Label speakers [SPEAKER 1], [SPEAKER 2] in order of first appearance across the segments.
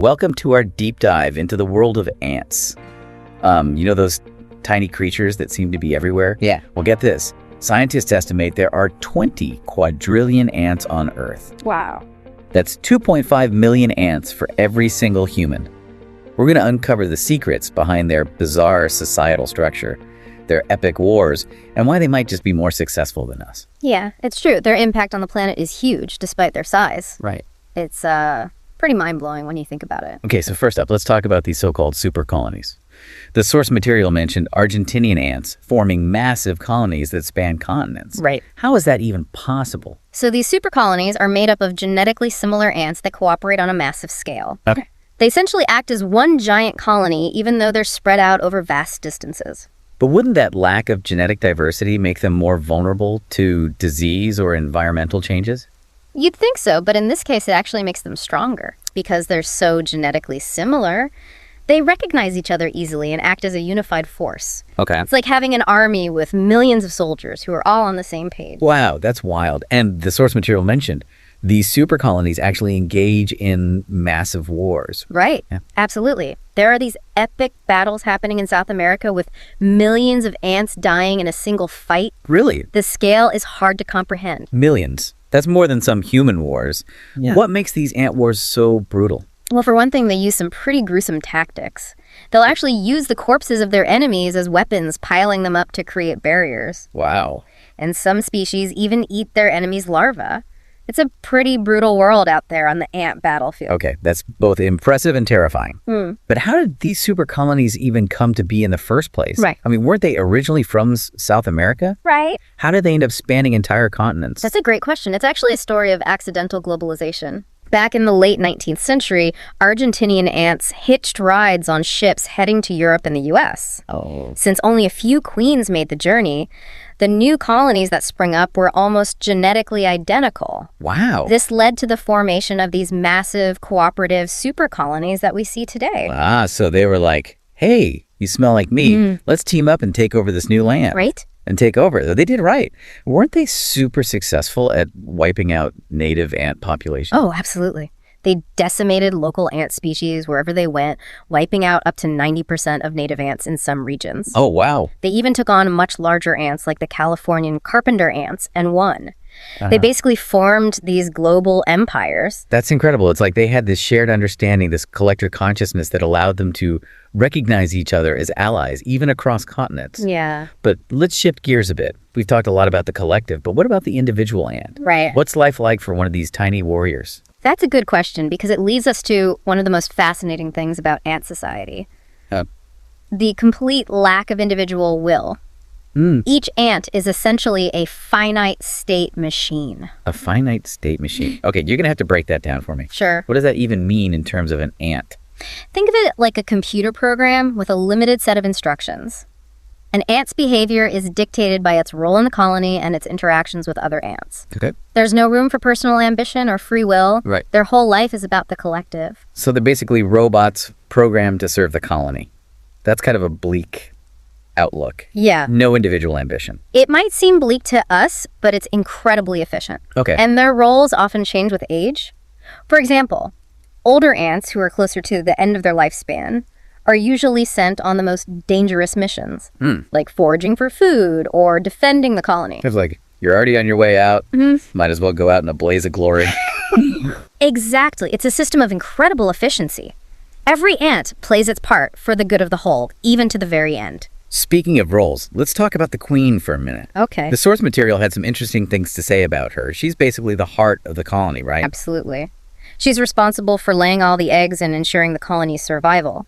[SPEAKER 1] Welcome to our deep dive into the world of ants. You know those tiny creatures that seem to be everywhere?
[SPEAKER 2] Yeah.
[SPEAKER 1] Well, get this. Scientists estimate there are 20 quadrillion ants on Earth.
[SPEAKER 3] Wow.
[SPEAKER 1] That's 2.5 million ants for every single human. We're going to uncover the secrets behind their bizarre societal structure, their epic wars, and why they might just be more successful than us.
[SPEAKER 3] Yeah, it's true. Their impact on the planet is huge, despite their size.
[SPEAKER 1] Right.
[SPEAKER 3] It's pretty mind-blowing when you think about it.
[SPEAKER 1] Okay, so first up, let's talk about these so-called super colonies. The source material mentioned Argentinian ants forming massive colonies that span continents.
[SPEAKER 2] Right.
[SPEAKER 1] How is that even possible?
[SPEAKER 3] So these super colonies are made up of genetically similar ants that cooperate on a massive scale.
[SPEAKER 1] Okay.
[SPEAKER 3] They essentially act as one giant colony, even though they're spread out over vast distances.
[SPEAKER 1] But wouldn't that lack of genetic diversity make them more vulnerable to disease or environmental changes?
[SPEAKER 3] You'd think so, but in this case, it actually makes them stronger. Because they're so genetically similar, they recognize each other easily and act as a unified force.
[SPEAKER 1] Okay.
[SPEAKER 3] It's like having an army with millions of soldiers who are all on the same page.
[SPEAKER 1] Wow, that's wild. And the source material mentioned these super colonies actually engage in massive wars.
[SPEAKER 3] Right.
[SPEAKER 1] Yeah.
[SPEAKER 3] Absolutely. There are these epic battles happening in South America with millions of ants dying in a single fight.
[SPEAKER 1] Really?
[SPEAKER 3] The scale is hard to comprehend.
[SPEAKER 1] Millions. That's more than some human wars.
[SPEAKER 2] Yeah.
[SPEAKER 1] What makes these ant wars so brutal?
[SPEAKER 3] Well, for one thing, they use some pretty gruesome tactics. They'll actually use the corpses of their enemies as weapons, piling them up to create barriers.
[SPEAKER 1] Wow.
[SPEAKER 3] And some species even eat their enemies' larvae. It's a pretty brutal world out there on the ant battlefield.
[SPEAKER 1] Okay, that's both impressive and terrifying. But how did these super colonies even come to be in the first place?
[SPEAKER 3] Right.
[SPEAKER 1] I mean, weren't they originally from South America?
[SPEAKER 3] Right.
[SPEAKER 1] How did they end up spanning entire continents?
[SPEAKER 3] That's a great question. It's actually a story of accidental globalization. Back in the late 19th century, Argentinian ants hitched rides on ships heading to Europe and the US.
[SPEAKER 1] Oh.
[SPEAKER 3] Since only a few queens made the journey, the new colonies that sprung up were almost genetically identical.
[SPEAKER 1] Wow.
[SPEAKER 3] This led to the formation of these massive cooperative super colonies that we see today.
[SPEAKER 1] Ah, so they were like, hey, you smell like me. Let's team up and take over this new land.
[SPEAKER 3] Right?
[SPEAKER 1] And take over. They did right. Weren't they super successful at wiping out native ant populations?
[SPEAKER 3] Oh, absolutely. They decimated local ant species wherever they went, wiping out up to 90% of native ants in some regions.
[SPEAKER 1] Oh, wow.
[SPEAKER 3] They even took on much larger ants like the Californian carpenter ants and won. They basically formed these global empires.
[SPEAKER 1] That's incredible. It's like they had this shared understanding, this collective consciousness that allowed them to recognize each other as allies, even across continents.
[SPEAKER 3] Yeah.
[SPEAKER 1] But let's shift gears a bit. We've talked a lot about the collective, but what about the individual ant?
[SPEAKER 3] Right.
[SPEAKER 1] What's life like for one of these tiny warriors?
[SPEAKER 3] That's a good question because it leads us to one of the most fascinating things about ant society. The complete lack of individual will. Each ant is essentially a finite state machine.
[SPEAKER 1] A finite state machine. Okay, you're going to have to break that down for me.
[SPEAKER 3] Sure.
[SPEAKER 1] What does that even mean in terms of an ant?
[SPEAKER 3] Think of it like a computer program with a limited set of instructions. An ant's behavior is dictated by its role in the colony and its interactions with other ants.
[SPEAKER 1] Okay.
[SPEAKER 3] There's no room for personal ambition or free will.
[SPEAKER 1] Right.
[SPEAKER 3] Their whole life is about the collective.
[SPEAKER 1] So they're basically robots programmed to serve the colony. That's kind of a bleak outlook.
[SPEAKER 3] Yeah.
[SPEAKER 1] No individual ambition.
[SPEAKER 3] It might seem bleak to us, but it's incredibly efficient.
[SPEAKER 1] Okay.
[SPEAKER 3] And their roles often change with age. For example, older ants who are closer to the end of their lifespan are usually sent on the most dangerous missions, like foraging for food or defending the colony.
[SPEAKER 1] It's like, you're already on your way out. Might as well go out in a blaze of glory.
[SPEAKER 3] Exactly. It's a system of incredible efficiency. Every ant plays its part for the good of the whole, even to the very end.
[SPEAKER 1] Speaking of roles, let's talk about the queen for a minute.
[SPEAKER 3] Okay.
[SPEAKER 1] The source material had some interesting things to say about her. She's basically the heart of the colony, right?
[SPEAKER 3] Absolutely. She's responsible for laying all the eggs and ensuring the colony's survival.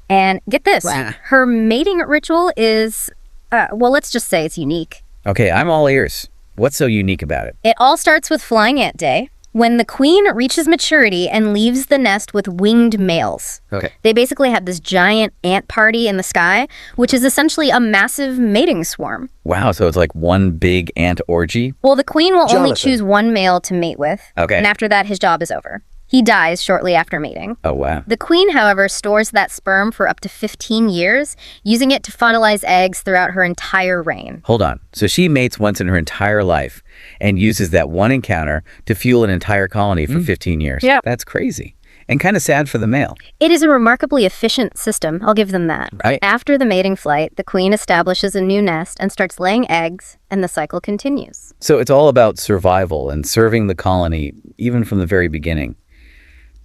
[SPEAKER 3] And get this,
[SPEAKER 1] Wow.
[SPEAKER 3] her mating ritual is, well, let's just say it's unique.
[SPEAKER 1] Okay, I'm all ears. What's so unique about it?
[SPEAKER 3] It all starts with Flying Ant Day, when the queen reaches maturity and leaves the nest with winged males.
[SPEAKER 1] Okay.
[SPEAKER 3] They basically have this giant ant party in the sky, which is essentially a massive mating swarm.
[SPEAKER 1] Wow, so it's like one big ant orgy?
[SPEAKER 3] Well, the queen will only
[SPEAKER 2] Jonathan.
[SPEAKER 3] choose one male to mate with.
[SPEAKER 1] Okay.
[SPEAKER 3] And after that, his job is over. He dies shortly after mating.
[SPEAKER 1] Oh, wow.
[SPEAKER 3] The queen, however, stores that sperm for up to 15 years, using it to fertilize eggs throughout her entire reign.
[SPEAKER 1] Hold on. So she mates once in her entire life and uses that one encounter to fuel an entire colony for 15 years.
[SPEAKER 3] Yeah.
[SPEAKER 1] That's crazy. And kind of sad for the male.
[SPEAKER 3] It is a remarkably efficient system, I'll give them that.
[SPEAKER 1] Right.
[SPEAKER 3] After the mating flight, the queen establishes a new nest and starts laying eggs, and the cycle continues.
[SPEAKER 1] So it's all about survival and serving the colony, even from the very beginning.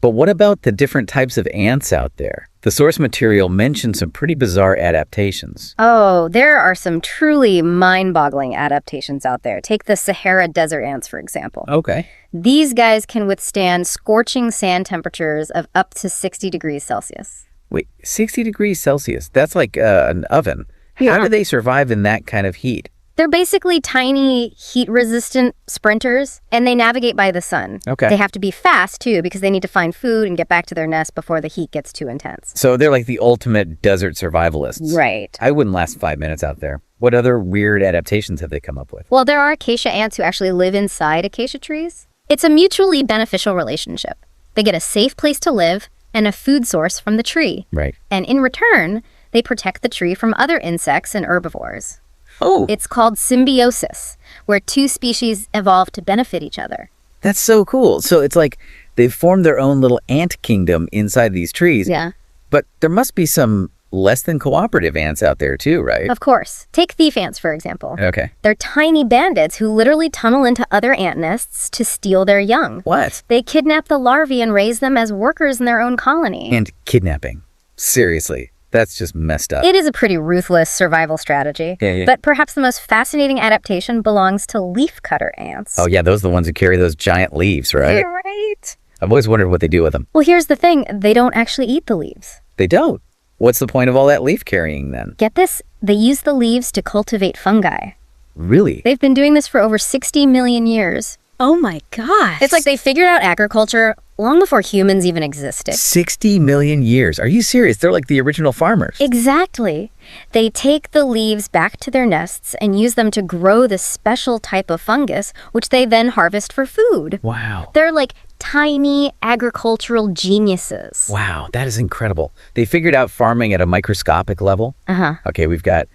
[SPEAKER 1] But what about the different types of ants out there? The source material mentions some pretty bizarre adaptations.
[SPEAKER 3] Oh, there are some truly mind-boggling adaptations out there. Take the Sahara desert ants, for example.
[SPEAKER 1] Okay.
[SPEAKER 3] These guys can withstand scorching sand temperatures of up to 60 degrees Celsius.
[SPEAKER 1] Wait, 60 degrees Celsius? That's like an oven. How do they survive in that kind of heat?
[SPEAKER 3] They're basically tiny, heat-resistant sprinters, and they navigate by the sun.
[SPEAKER 1] Okay.
[SPEAKER 3] They have to be fast, too, because they need to find food and get back to their nest before the heat gets too intense.
[SPEAKER 1] So they're like the ultimate desert survivalists.
[SPEAKER 3] Right.
[SPEAKER 1] I wouldn't last 5 minutes out there. What other weird adaptations have they come up with?
[SPEAKER 3] Well, there are acacia ants who actually live inside acacia trees. It's a mutually beneficial relationship. They get a safe place to live and a food source from the tree.
[SPEAKER 1] Right.
[SPEAKER 3] And in return, they protect the tree from other insects and herbivores.
[SPEAKER 1] Oh,
[SPEAKER 3] It's called symbiosis, where two species evolve to benefit each other.
[SPEAKER 1] that's so cool. So it's like they've formed their own little ant kingdom inside these trees.
[SPEAKER 3] Yeah.
[SPEAKER 1] But there must be some less than cooperative ants out there too, right?
[SPEAKER 3] Of course. Take thief ants, for example.
[SPEAKER 1] Okay.
[SPEAKER 3] They're tiny bandits who literally tunnel into other ant nests to steal their young.
[SPEAKER 1] What?
[SPEAKER 3] They kidnap the larvae and raise them as workers in their own colony.
[SPEAKER 1] And kidnapping. Seriously. That's just messed up.
[SPEAKER 3] It is a pretty ruthless survival strategy.
[SPEAKER 1] Yeah.
[SPEAKER 3] But perhaps the most fascinating adaptation belongs to leafcutter ants.
[SPEAKER 1] Oh, yeah, those are the ones who carry those giant leaves, right?
[SPEAKER 3] You're right.
[SPEAKER 1] I've always wondered what they do with them.
[SPEAKER 3] Well, here's the thing. They don't actually eat the leaves.
[SPEAKER 1] They don't. What's the point of all that leaf carrying then?
[SPEAKER 3] Get this? They use the leaves to cultivate fungi.
[SPEAKER 1] Really?
[SPEAKER 3] They've been doing this for over 60 million years.
[SPEAKER 2] Oh my gosh.
[SPEAKER 3] It's like they figured out agriculture long before humans even existed.
[SPEAKER 1] 60 million years. Are you serious? They're like the original farmers.
[SPEAKER 3] Exactly. They take the leaves back to their nests and use them to grow this special type of fungus, which they then harvest for food.
[SPEAKER 1] Wow.
[SPEAKER 3] They're like tiny agricultural geniuses.
[SPEAKER 1] Wow, that is incredible. They figured out farming at a microscopic level.
[SPEAKER 3] Uh-huh.
[SPEAKER 1] Okay, we've got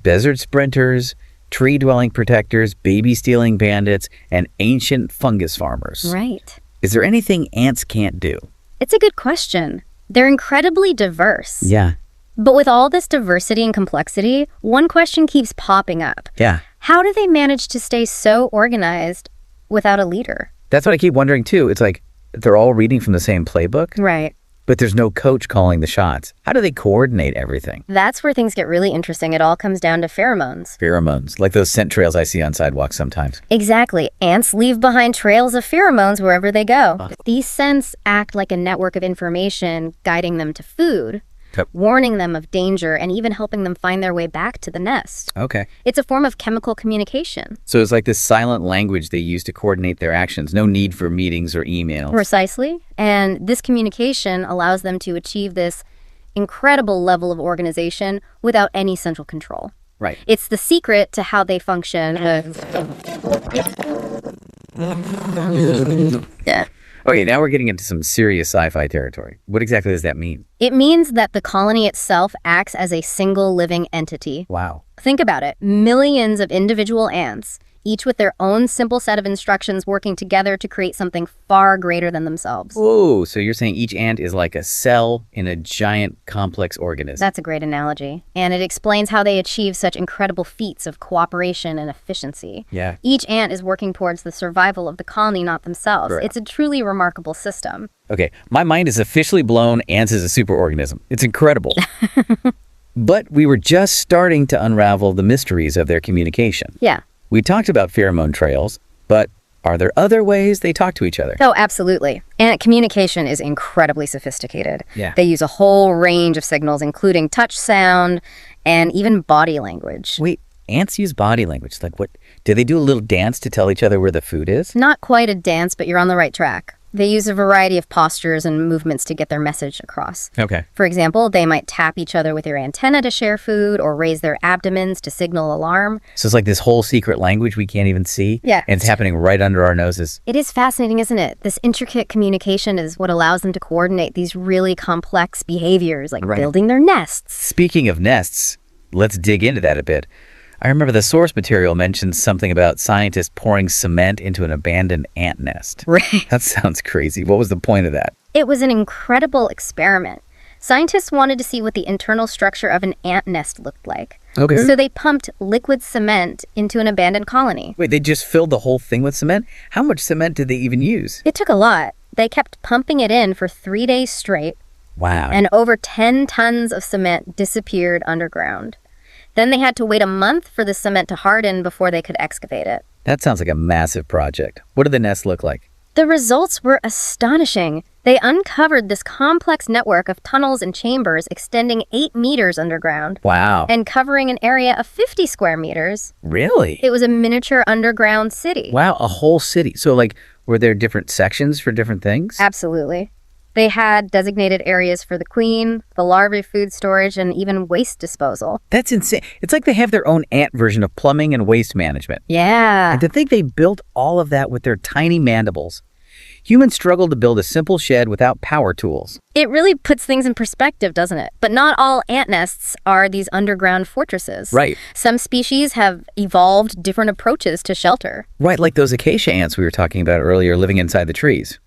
[SPEAKER 1] desert sprinters, tree-dwelling protectors, baby-stealing bandits, and ancient fungus farmers.
[SPEAKER 3] Right.
[SPEAKER 1] Is there anything ants can't do?
[SPEAKER 3] It's a good question. They're incredibly diverse.
[SPEAKER 1] Yeah.
[SPEAKER 3] But with all this diversity and complexity, one question keeps popping up.
[SPEAKER 1] Yeah.
[SPEAKER 3] How do they manage to stay so organized without a leader?
[SPEAKER 1] That's what I keep wondering, too. It's like they're all reading from the same playbook,
[SPEAKER 3] Right.
[SPEAKER 1] but there's no coach calling the shots. How do they coordinate everything?
[SPEAKER 3] That's where things get really interesting. It all comes down to pheromones.
[SPEAKER 1] Pheromones, like those scent trails I see on sidewalks sometimes.
[SPEAKER 3] Exactly. Ants leave behind trails of pheromones wherever they go. These scents act like a network of information guiding them to food,
[SPEAKER 1] Yep.
[SPEAKER 3] warning them of danger, and even helping them find their way back to the nest.
[SPEAKER 1] Okay.
[SPEAKER 3] It's a form of chemical communication.
[SPEAKER 1] So it's like this silent language they use to coordinate their actions. No need for meetings or emails.
[SPEAKER 3] Precisely. And this communication allows them to achieve this incredible level of organization without any central control.
[SPEAKER 1] Right.
[SPEAKER 3] It's the secret to how they function. Yeah.
[SPEAKER 1] Okay, now we're getting into some serious sci-fi territory. What exactly does that mean?
[SPEAKER 3] It means that the colony itself acts as a single living entity.
[SPEAKER 1] Wow.
[SPEAKER 3] Think about it. Millions of individual ants, each with their own simple set of instructions working together to create something far greater than themselves.
[SPEAKER 1] Whoa, so you're saying each ant is like a cell in a giant complex organism.
[SPEAKER 3] That's a great analogy. And it explains how they achieve such incredible feats of cooperation and efficiency.
[SPEAKER 1] Yeah.
[SPEAKER 3] Each ant is working towards the survival of the colony, not themselves.
[SPEAKER 1] Right.
[SPEAKER 3] It's a truly remarkable system.
[SPEAKER 1] Okay, my mind is officially blown. Ants is a superorganism. It's incredible. But we were just starting to unravel the mysteries of their communication.
[SPEAKER 3] Yeah.
[SPEAKER 1] We talked about pheromone trails, but are there other ways they talk to each other?
[SPEAKER 3] Oh, absolutely. Ant communication is incredibly sophisticated.
[SPEAKER 1] Yeah.
[SPEAKER 3] They use a whole range of signals, including touch, sound, and even body language.
[SPEAKER 1] Wait, ants use body language. Like what? Do they do a little dance to tell each other where the food is?
[SPEAKER 3] Not quite a dance, but you're on the right track. They use a variety of postures and movements to get their message across.
[SPEAKER 1] Okay.
[SPEAKER 3] For example, they might tap each other with their antenna to share food or raise their abdomens to signal alarm.
[SPEAKER 1] So it's like this whole secret language we can't even see?
[SPEAKER 3] Yeah.
[SPEAKER 1] And it's happening right under our noses.
[SPEAKER 3] It is fascinating, isn't it? This intricate communication is what allows them to coordinate these really complex behaviors, like
[SPEAKER 1] Right.
[SPEAKER 3] building their nests.
[SPEAKER 1] Speaking of nests, let's dig into that a bit. I remember the source material mentions something about scientists pouring cement into an abandoned ant nest.
[SPEAKER 3] Right.
[SPEAKER 1] That sounds crazy. What was the point of that?
[SPEAKER 3] It was an incredible experiment. Scientists wanted to see what the internal structure of an ant nest looked like.
[SPEAKER 1] Okay.
[SPEAKER 3] So they pumped liquid cement into an abandoned colony.
[SPEAKER 1] Wait, they just filled the whole thing with cement? How much cement did they even use?
[SPEAKER 3] It took a lot. They kept pumping it in for 3 days straight.
[SPEAKER 1] Wow.
[SPEAKER 3] And over 10 tons of cement disappeared underground. Then they had to wait a month for the cement to harden before they could excavate it.
[SPEAKER 1] That sounds like a massive project. What did the nest look like?
[SPEAKER 3] The results were astonishing. They uncovered this complex network of tunnels and chambers extending 8 meters underground.
[SPEAKER 1] Wow.
[SPEAKER 3] And covering an area of 50 square meters.
[SPEAKER 1] Really?
[SPEAKER 3] It was a miniature underground city.
[SPEAKER 1] Wow, a whole city. So, like, were there different sections for different things?
[SPEAKER 3] Absolutely. They had designated areas for the queen, the larvae food storage, and even waste disposal.
[SPEAKER 1] That's insane. It's like they have their own ant version of plumbing and waste management.
[SPEAKER 3] Yeah.
[SPEAKER 1] And to think they built all of that with their tiny mandibles. Humans struggle to build a simple shed without power tools.
[SPEAKER 3] It really puts things in perspective, doesn't it? But not all ant nests are these underground fortresses.
[SPEAKER 1] Right.
[SPEAKER 3] Some species have evolved different approaches to shelter.
[SPEAKER 1] Right, like those acacia ants we were talking about earlier living inside the trees.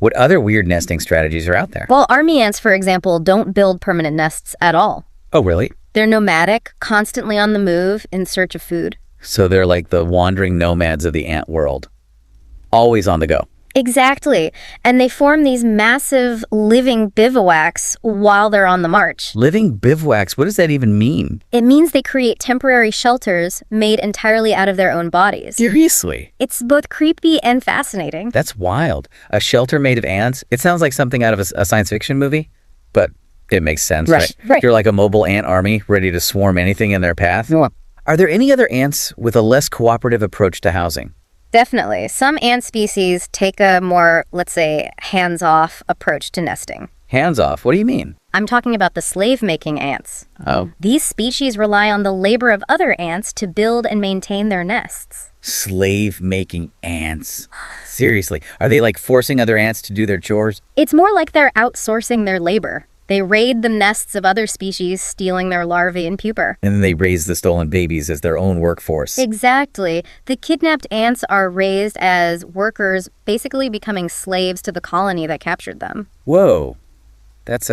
[SPEAKER 1] What other weird nesting strategies are out there?
[SPEAKER 3] Well, army ants, for example, don't build permanent nests at all.
[SPEAKER 1] Oh, really?
[SPEAKER 3] They're nomadic, constantly on the move in search of food.
[SPEAKER 1] So they're like the wandering nomads of the ant world. Always on the go.
[SPEAKER 3] Exactly. And they form these massive living bivouacs while they're on the march.
[SPEAKER 1] Living bivouacs, what does that even mean?
[SPEAKER 3] It means they create temporary shelters made entirely out of their own bodies.
[SPEAKER 1] Seriously?
[SPEAKER 3] It's both creepy and fascinating.
[SPEAKER 1] That's wild. A shelter made of ants? It sounds like something out of a science fiction movie, but it makes sense, right? You're like a mobile ant army ready to swarm anything in their path.
[SPEAKER 3] Yeah.
[SPEAKER 1] Are there any other ants with a less cooperative approach to housing?
[SPEAKER 3] Definitely. Some ant species take a more, let's say, hands-off approach to nesting.
[SPEAKER 1] Hands off? What do you mean?
[SPEAKER 3] I'm talking about the slave-making ants.
[SPEAKER 1] Oh.
[SPEAKER 3] These species rely on the labor of other ants to build and maintain their nests.
[SPEAKER 1] Slave-making ants. Seriously. Are they like forcing other ants to do their chores?
[SPEAKER 3] It's more like they're outsourcing their labor. They raid the nests of other species, stealing their larvae and pupa.
[SPEAKER 1] And then they raise the stolen babies as their own workforce.
[SPEAKER 3] Exactly. The kidnapped ants are raised as workers, basically becoming slaves to the colony that captured them.
[SPEAKER 1] Whoa. That's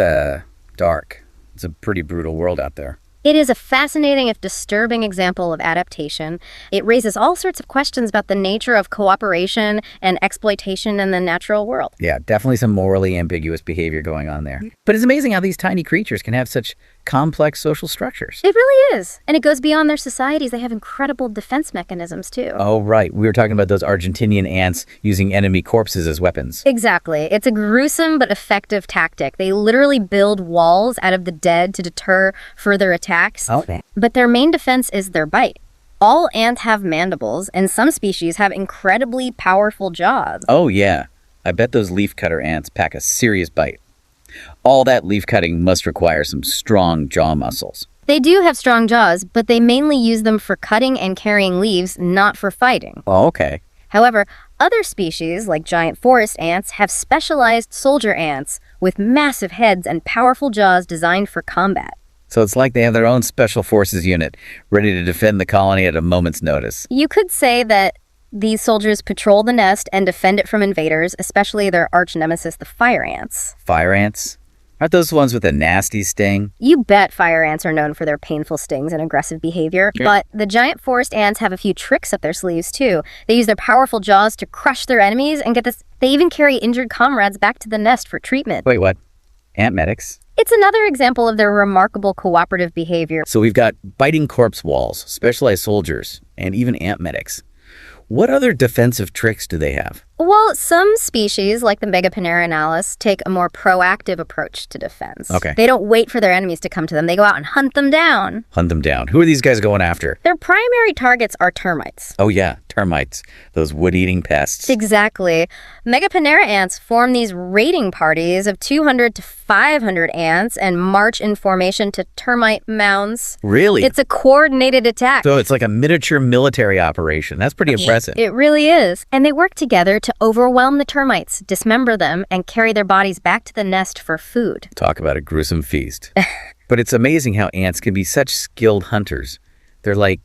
[SPEAKER 1] dark. It's a pretty brutal world out there.
[SPEAKER 3] It is a fascinating, if disturbing, example of adaptation. It raises all sorts of questions about the nature of cooperation and exploitation in the natural world.
[SPEAKER 1] Yeah, definitely some morally ambiguous behavior going on there. But it's amazing how these tiny creatures can have such complex social structures.
[SPEAKER 3] It really is. And it goes beyond their societies. They have incredible defense mechanisms, too.
[SPEAKER 1] Oh, right. We were talking about those Argentinian ants using enemy corpses as weapons.
[SPEAKER 3] Exactly. It's a gruesome but effective tactic. They literally build walls out of the dead to deter further attacks.
[SPEAKER 1] Okay.
[SPEAKER 3] But their main defense is their bite. All ants have mandibles, and some species have incredibly powerful jaws.
[SPEAKER 1] Oh, yeah. I bet those leafcutter ants pack a serious bite. All that leaf cutting must require some strong jaw muscles.
[SPEAKER 3] They do have strong jaws, but they mainly use them for cutting and carrying leaves, not for fighting.
[SPEAKER 1] Oh, okay.
[SPEAKER 3] However, other species, like giant forest ants, have specialized soldier ants with massive heads and powerful jaws designed for combat.
[SPEAKER 1] So it's like they have their own special forces unit, ready to defend the colony at a moment's notice.
[SPEAKER 3] You could say that these soldiers patrol the nest and defend it from invaders, especially their arch nemesis, the fire ants.
[SPEAKER 1] Fire ants? Aren't those the ones with a nasty sting?
[SPEAKER 3] You bet fire ants are known for their painful stings and aggressive behavior, but the giant forest ants have a few tricks up their sleeves too. They use their powerful jaws to crush their enemies, and get this, they even carry injured comrades back to the nest for treatment.
[SPEAKER 1] Wait, what? Ant medics?
[SPEAKER 3] It's another example of their remarkable cooperative behavior.
[SPEAKER 1] So we've got biting corpse walls, specialized soldiers, and even ant medics. What other defensive tricks do they have?
[SPEAKER 3] Well, some species, like the Megapanera take a more proactive approach to defense.
[SPEAKER 1] Okay.
[SPEAKER 3] They don't wait for their enemies to come to them. They go out and hunt them down.
[SPEAKER 1] Hunt them down. Who are these guys going after?
[SPEAKER 3] Their primary targets are termites.
[SPEAKER 1] Oh yeah, termites. Those wood-eating pests.
[SPEAKER 3] Exactly. Megapanera ants form these raiding parties of 200 to 500 ants and march in formation to termite mounds.
[SPEAKER 1] Really?
[SPEAKER 3] It's a coordinated attack.
[SPEAKER 1] So it's like a miniature military operation. That's pretty impressive.
[SPEAKER 3] It really is. And they work together to overwhelm the termites, dismember them, and carry their bodies back to the nest for food.
[SPEAKER 1] Talk about a gruesome feast. But it's amazing how ants can be such skilled hunters. They're like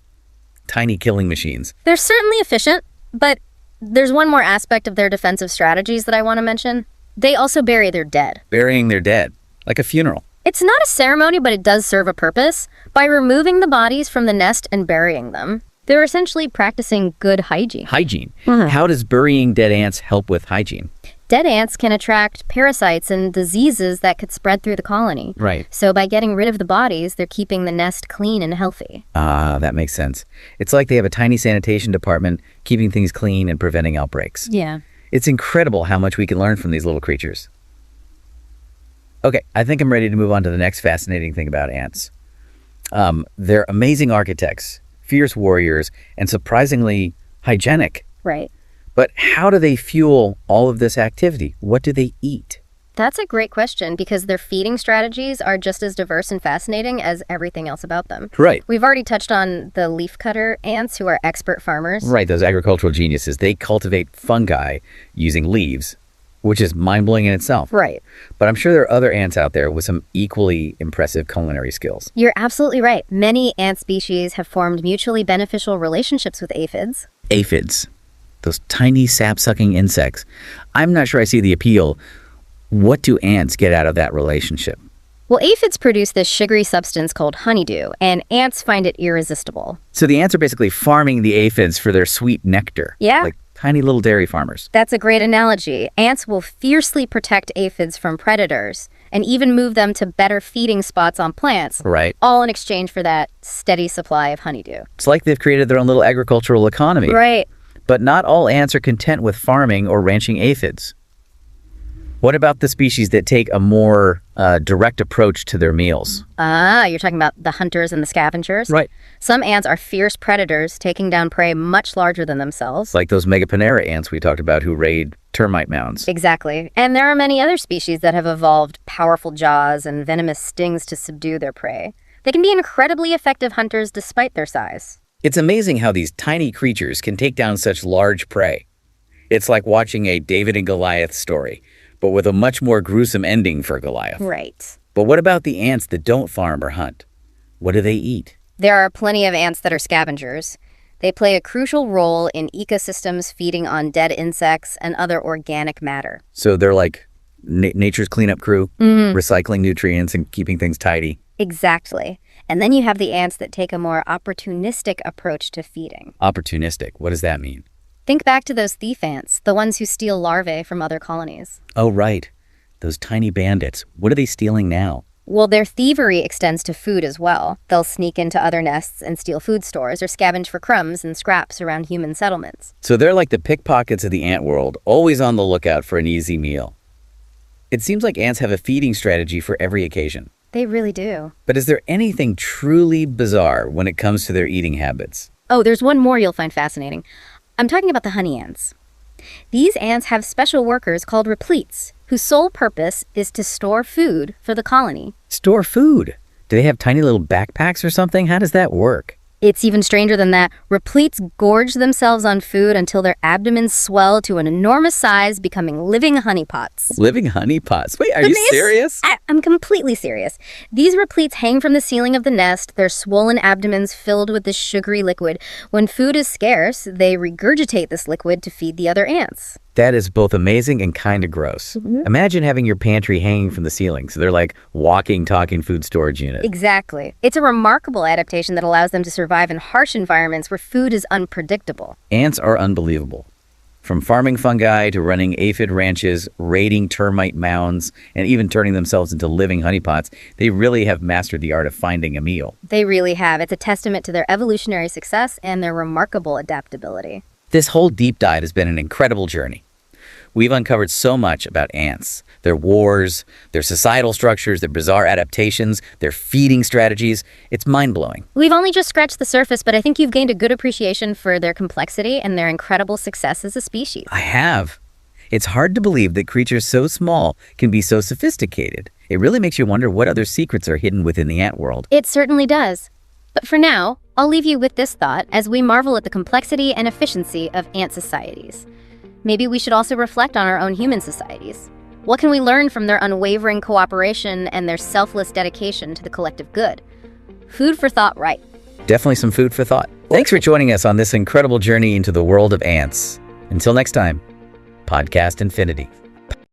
[SPEAKER 1] tiny killing machines.
[SPEAKER 3] They're certainly efficient, but there's one more aspect of their defensive strategies that I want to mention. They also bury their dead.
[SPEAKER 1] Burying their dead, like a funeral.
[SPEAKER 3] It's not a ceremony, but it does serve a purpose. By removing the bodies from the nest and burying them, they're essentially practicing good hygiene.
[SPEAKER 1] Hygiene. How does burying dead ants help with hygiene?
[SPEAKER 3] Dead ants can attract parasites and diseases that could spread through the colony.
[SPEAKER 1] Right.
[SPEAKER 3] So by getting rid of the bodies, they're keeping the nest clean and healthy.
[SPEAKER 1] Ah, that makes sense. It's like they have a tiny sanitation department keeping things clean and preventing outbreaks.
[SPEAKER 3] Yeah.
[SPEAKER 1] It's incredible how much we can learn from these little creatures. Okay, I think I'm ready to move on to the next fascinating thing about ants. They're amazing architects, fierce warriors, and surprisingly hygienic.
[SPEAKER 3] Right.
[SPEAKER 1] But how do they fuel all of this activity? What do they eat?
[SPEAKER 3] That's a great question because their feeding strategies are just as diverse and fascinating as everything else about them.
[SPEAKER 1] Right.
[SPEAKER 3] We've already touched on the leafcutter ants who are expert farmers.
[SPEAKER 1] Right, those agricultural geniuses. They cultivate fungi using leaves, which is mind-blowing in itself.
[SPEAKER 3] Right.
[SPEAKER 1] But I'm sure there are other ants out there with some equally impressive culinary skills.
[SPEAKER 3] You're absolutely right. Many ant species have formed mutually beneficial relationships with aphids.
[SPEAKER 1] Aphids, those tiny sap-sucking insects. I'm not sure I see the appeal. What do ants get out of that relationship?
[SPEAKER 3] Well, aphids produce this sugary substance called honeydew, and ants find it irresistible.
[SPEAKER 1] So the ants are basically farming the aphids for their sweet nectar.
[SPEAKER 3] Yeah.
[SPEAKER 1] Like tiny little dairy farmers.
[SPEAKER 3] That's a great analogy. Ants will fiercely protect aphids from predators and even move them to better feeding spots on plants.
[SPEAKER 1] Right.
[SPEAKER 3] All in exchange for that steady supply of honeydew.
[SPEAKER 1] It's like they've created their own little agricultural economy.
[SPEAKER 3] Right.
[SPEAKER 1] But not all ants are content with farming or ranching aphids. What about the species that take a more direct approach to their meals?
[SPEAKER 3] You're talking about the hunters and the scavengers?
[SPEAKER 1] Right.
[SPEAKER 3] Some ants are fierce predators, taking down prey much larger than themselves.
[SPEAKER 1] Like those Megapanera ants we talked about who raid termite mounds.
[SPEAKER 3] Exactly. And there are many other species that have evolved powerful jaws and venomous stings to subdue their prey. They can be incredibly effective hunters despite their size.
[SPEAKER 1] It's amazing how these tiny creatures can take down such large prey. It's like watching a David and Goliath story, but with a much more gruesome ending for Goliath.
[SPEAKER 3] Right.
[SPEAKER 1] But what about the ants that don't farm or hunt? What do they eat?
[SPEAKER 3] There are plenty of ants that are scavengers. They play a crucial role in ecosystems feeding on dead insects and other organic matter.
[SPEAKER 1] So they're like nature's cleanup crew, recycling nutrients and keeping things tidy.
[SPEAKER 3] Exactly. And then you have the ants that take a more opportunistic approach to feeding.
[SPEAKER 1] Opportunistic, what does that mean?
[SPEAKER 3] Think back to those thief ants, the ones who steal larvae from other colonies.
[SPEAKER 1] Oh, right. Those tiny bandits. What are they stealing now?
[SPEAKER 3] Well, their thievery extends to food as well. They'll sneak into other nests and steal food stores or scavenge for crumbs and scraps around human settlements.
[SPEAKER 1] So they're like the pickpockets of the ant world, always on the lookout for an easy meal. It seems like ants have a feeding strategy for every occasion.
[SPEAKER 3] They really do.
[SPEAKER 1] But is there anything truly bizarre when it comes to their eating habits?
[SPEAKER 3] Oh, there's one more you'll find fascinating. I'm talking about the honey ants. These ants have special workers called repletes, whose sole purpose is to store food for the colony.
[SPEAKER 1] Store food? Do they have tiny little backpacks or something? How does that work?
[SPEAKER 3] It's even stranger than that. Repletes gorge themselves on food until their abdomens swell to an enormous size, becoming living honeypots.
[SPEAKER 1] Living honeypots? Wait, are you serious?
[SPEAKER 3] I'm completely serious. These repletes hang from the ceiling of the nest, their swollen abdomens filled with this sugary liquid. When food is scarce, they regurgitate this liquid to feed the other ants.
[SPEAKER 1] That is both amazing and kind of gross. Imagine having your pantry hanging from the ceiling. So they're like walking, talking food storage unit.
[SPEAKER 3] Exactly. It's a remarkable adaptation that allows them to survive in harsh environments where food is unpredictable.
[SPEAKER 1] Ants are unbelievable. From farming fungi to running aphid ranches, raiding termite mounds, and even turning themselves into living honeypots, they really have mastered the art of finding a meal.
[SPEAKER 3] They really have. It's a testament to their evolutionary success and their remarkable adaptability.
[SPEAKER 1] This whole deep dive has been an incredible journey. We've uncovered so much about ants, their wars, their societal structures, their bizarre adaptations, their feeding strategies. It's mind-blowing.
[SPEAKER 3] We've only just scratched the surface, but I think you've gained a good appreciation for their complexity and their incredible success as a species.
[SPEAKER 1] I have. It's hard to believe that creatures so small can be so sophisticated. It really makes you wonder what other secrets are hidden within the ant world.
[SPEAKER 3] It certainly does. But for now, I'll leave you with this thought as we marvel at the complexity and efficiency of ant societies. Maybe we should also reflect on our own human societies. What can we learn from their unwavering cooperation and their selfless dedication to the collective good? Food for thought, right?
[SPEAKER 1] Definitely some food for thought. Thanks for joining us on this incredible journey into the world of ants. Until next time, Podcast Infinity.